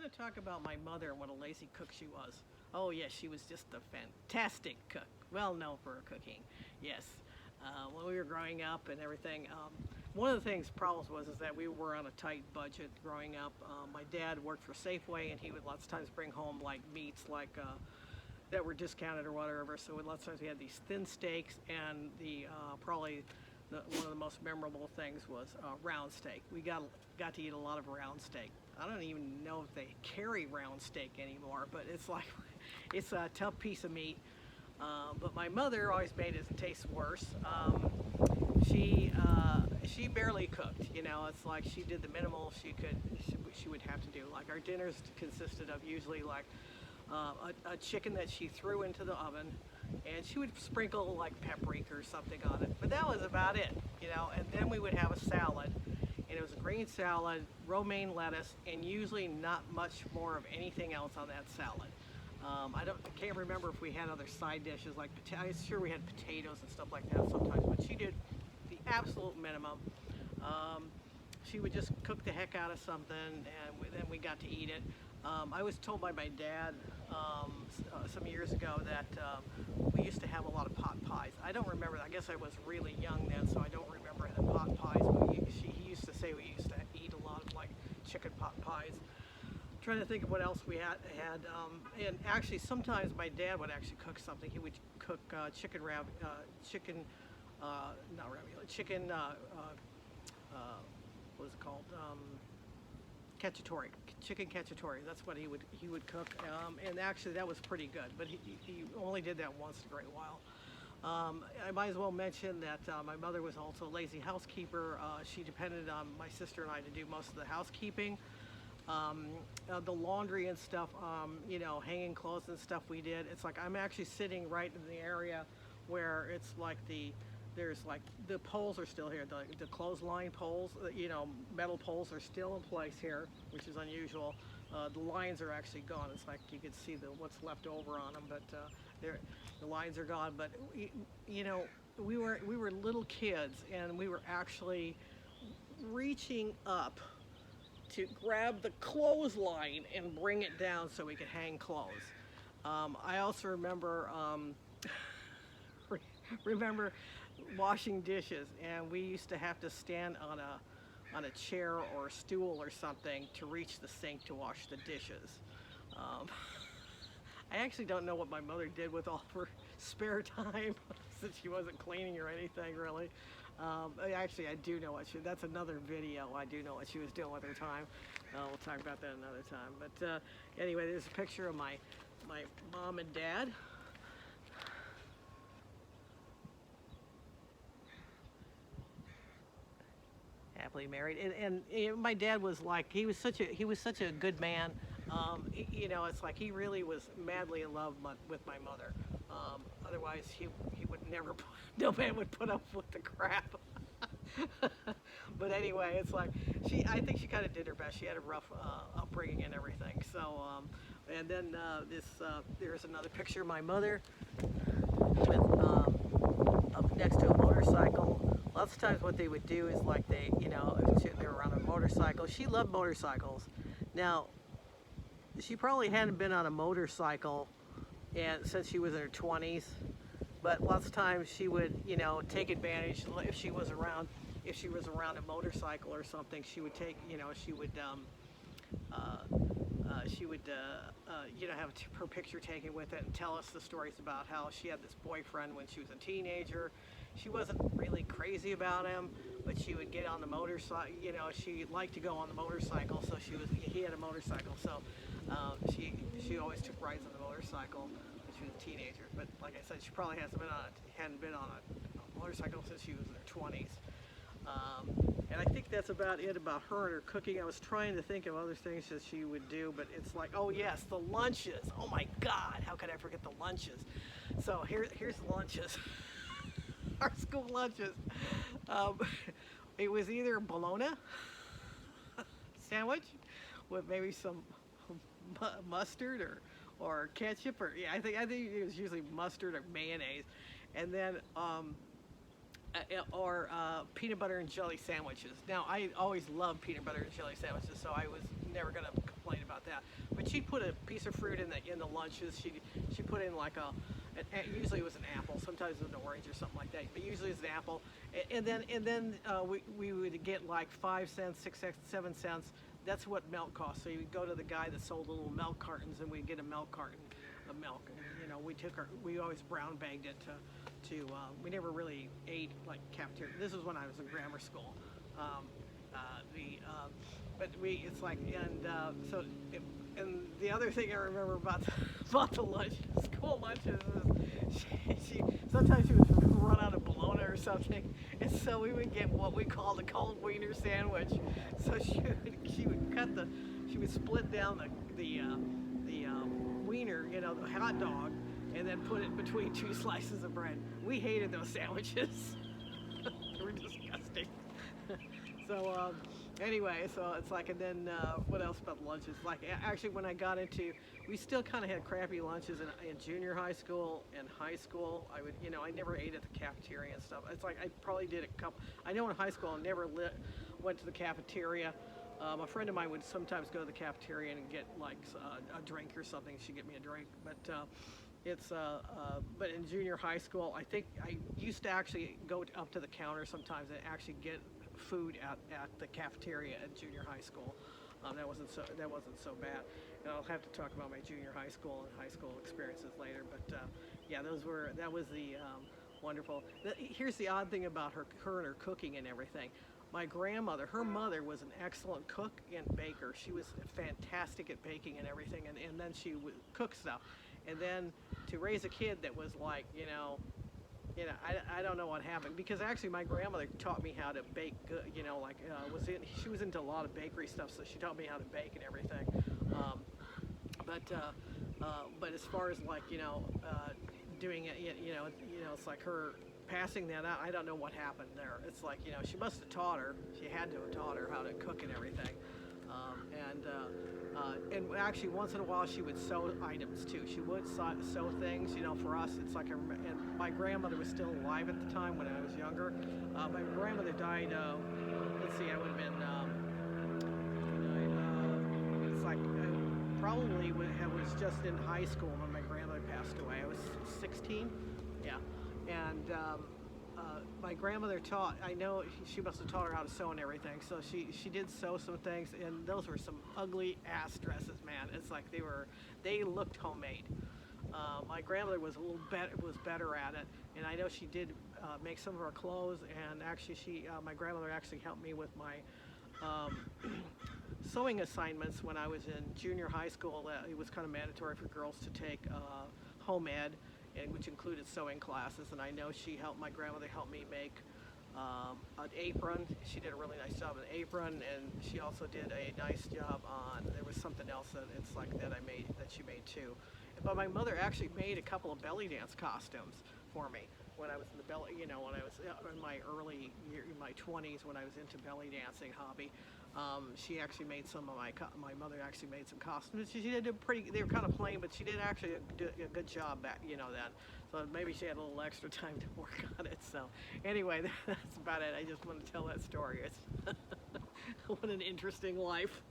going to talk about my mother and what a lazy cook she was. Oh, yes, she was just a fantastic cook, well known for her cooking. Yes, when we were growing up and everything, one of the problems was is that we were on a tight budget growing up. My dad worked for Safeway, and he would lots of times bring home like meats, like that were discounted or whatever. So lots of times we had these thin steaks, and the probably one of the most memorable things was round steak. We got to eat a lot of round steak. I don't even know if they carry round steak anymore, but it's like it's a tough piece of meat. But my mother always made it taste worse. She barely cooked. You know, it's like she did the minimal she would have to do. Like our dinners consisted of usually like a chicken that she threw into the oven, and she would sprinkle like paprika or something on it. But that was about it, you know. And then we would have a salad, and it was a green salad, romaine lettuce, and usually not much more of anything else on that salad. I can't remember if we had other side dishes like potatoes. I'm sure we had potatoes and stuff like that sometimes, but she did the absolute minimum. She would just cook the heck out of something, and then we got to eat it. I was told by my dad some years ago that we used to have a lot of pot pies. I don't remember. I guess I was really young then, so I don't remember the pot pies. But he used to say we used to eat a lot of like chicken pot pies. Trying to think of what else we had, and actually sometimes my dad would actually cook something. He would cook chicken, not ravioli, chicken, what is it called? Cacciatore, chicken cacciatore. That's what he would cook, and actually that was pretty good. But he only did that once in a great while. I might as well mention that my mother was also a lazy housekeeper. She depended on my sister and I to do most of the housekeeping. The laundry and stuff, you know, hanging clothes and stuff we did. It's like I'm actually sitting right in the area where it's like there's like the poles are still here, the clothesline poles, you know, metal poles are still in place here, which is unusual. The lines are actually gone. It's like you can see what's left over on them, but the lines are gone. But you know, we were little kids, and we were actually reaching up to grab the clothesline and bring it down so we could hang clothes. I also remember remember washing dishes, and we used to have to stand on a chair or a stool or something to reach the sink to wash the dishes. I actually don't know what my mother did with all of her spare time since she wasn't cleaning or anything really. Actually, I do know that's another video. I do know what she was doing with her time. We'll talk about that another time. But anyway, there's a picture of my mom and dad. Happily married, and my dad was like he was such a good man. You know, it's like he really was madly in love with my mother. Otherwise, he would never. No man would put up with the crap. But anyway, it's like I think she kind of did her best. She had a rough upbringing and everything. So, and then there's another picture of my mother with up next to a motorcycle. Lots of times what they would do is like they were on a motorcycle. She loved motorcycles. Now, she probably hadn't been on a motorcycle since she was in her 20s, but lots of times she would, you know, take advantage if she was around a motorcycle or something. She would take, you know, she would you know, have her picture taken with it and tell us the stories about how she had this boyfriend when she was a teenager. She wasn't really crazy about him, but she would get on the motorcycle. You know, she liked to go on the motorcycle, so he had a motorcycle, so she always took rides on the motorcycle when she was a teenager. But like I said, she probably hadn't been on a motorcycle since she was in her 20s. And I think that's about it about her and her cooking. I was trying to think of other things that she would do, but it's like, oh yes, the lunches. Oh my God, how could I forget the lunches? So here's the lunches. Our school lunches. It was either a bologna sandwich with maybe some mustard or ketchup, or I think it was usually mustard or mayonnaise, and then or peanut butter and jelly sandwiches. Now, I always loved peanut butter and jelly sandwiches, so I was never going to complain about that. and she'd put a piece of fruit in the lunches. She put in like usually it was an apple, sometimes it was an orange or something like that, but usually it was an apple. And then we would get like 5 cents, 6 cents, 7 cents. That's what milk cost. So you would go to the guy that sold the little milk cartons, and we'd get a milk carton of milk. And, we always brown bagged it we never really ate like cafeteria. This was when I was in grammar school. It's like, and the other thing I remember about the lunch, school lunches, is she sometimes she would run out of bologna or something, and so we would get what we called a cold wiener sandwich. So she would split down the wiener, the hot dog, and then put it between 2 slices of bread. We hated those sandwiches. They were disgusting. So anyway, so it's like, and then what else about lunches? Like, actually, when I got into, we still kind of had crappy lunches in junior high school and high school. I never ate at the cafeteria and stuff. It's like I probably did a couple. I know in high school I never went to the cafeteria. A friend of mine would sometimes go to the cafeteria and get like a drink or something. She'd get me a drink, but in junior high school, I think I used to actually go up to the counter sometimes and actually get food at the cafeteria at junior high school. That wasn't so bad. And I'll have to talk about my junior high school and high school experiences later. But yeah, that was the wonderful. Here's the odd thing about her and her cooking and everything. My grandmother, her mother was an excellent cook and baker. She was fantastic at baking and everything, and then she would cook stuff. And then to raise a kid that was like, I don't know what happened, because actually my grandmother taught me how to bake good, she was into a lot of bakery stuff, so she taught me how to bake and everything. But as far as like, doing it, it's like her passing that out. I don't know what happened there. It's like, she must have taught her. She had to have taught her how to cook and everything. And actually, once in a while, she would sew items too. She would sew things. For us, it's like, and my grandmother was still alive at the time when I was younger. My grandmother died. Let's see, I would have been. It's like probably was just in high school when my grandmother passed away. I was 16. Yeah, and. My grandmother I know she must have taught her how to sew and everything, so she did sew some things, and those were some ugly ass dresses, man. It's like they looked homemade. My grandmother was better at it, and I know she did make some of her clothes, and actually my grandmother actually helped me with my sewing assignments when I was in junior high school. It was kind of mandatory for girls to take home ed, which included sewing classes, and I know my grandmother helped me make an apron. She did a really nice job on an apron, and she also did a nice job there was something else that she made too. But my mother actually made a couple of belly dance costumes for me when I was in when I was in my early year, in my 20s, when I was into belly dancing hobby. She actually made my mother actually made some costumes. She did they were kind of plain, but she did actually do a good job back, then. So maybe she had a little extra time to work on it. So anyway, that's about it. I just want to tell that story. What an interesting life.